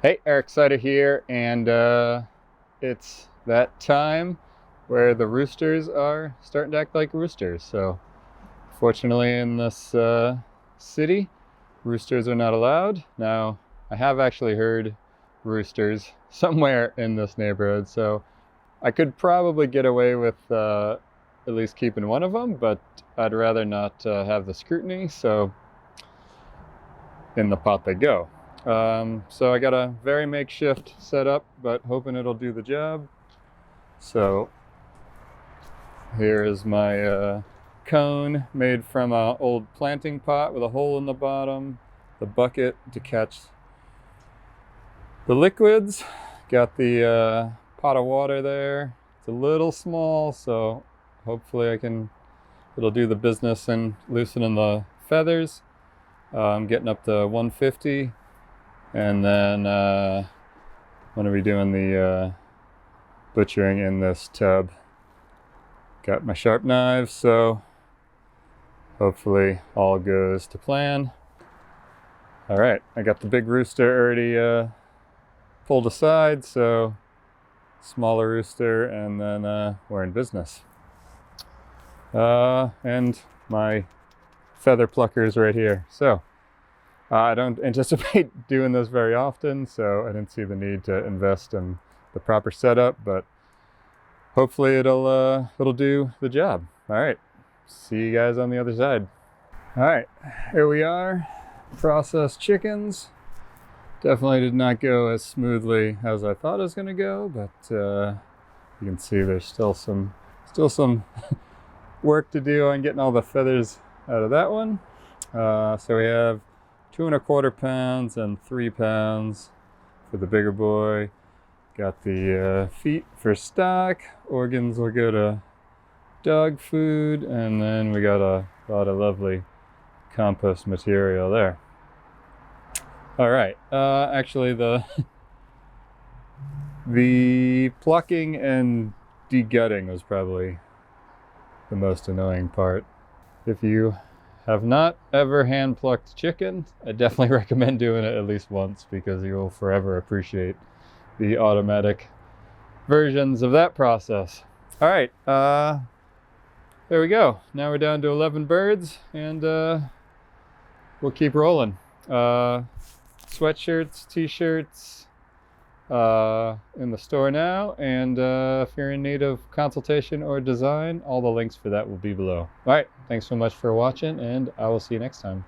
Hey, Eric Sider here, and it's that time where the roosters are starting to act like roosters. So, fortunately, in this city, roosters are not allowed. Now, I have actually heard roosters somewhere in this neighborhood, so I could probably get away with at least keeping one of them, but I'd rather not have the scrutiny, so in the pot they go. So I got a very makeshift setup, but hoping it'll do the job. So here is my cone made from an old planting pot with a hole in the bottom, the bucket to catch the liquids. Got the pot of water there. It's a little small, so hopefully it'll do the business in loosening the feathers. I'm getting up to 150. And then when are we doing the butchering in this tub? Got my sharp knives, so hopefully all goes to plan. All right, I got the big rooster already pulled aside, so smaller rooster, and then we're in business. And my feather pluckers right here. So I don't anticipate doing this very often, so I didn't see the need to invest in the proper setup, but hopefully it'll do the job. All right, see you guys on the other side. All right, here we are, processed chickens. Definitely did not go as smoothly as I thought it was gonna go, but you can see there's still some work to do on getting all the feathers out of that one. So we have 2¼ pounds and 3 pounds for the bigger boy. Got the feet for stock. Organs will go to dog food, and then we got a lot of lovely compost material there. All right, actually the plucking and degutting was probably the most annoying part. If you have not ever hand plucked chicken, I definitely recommend doing it at least once, because you will forever appreciate the automatic versions of that process. All right, there we go. Now we're down to 11 birds, and we'll keep rolling. Sweatshirts, t-shirts in the store now, and if you're in need of consultation or design, all the links for that will be below. All right, thanks so much for watching, and I will see you next time.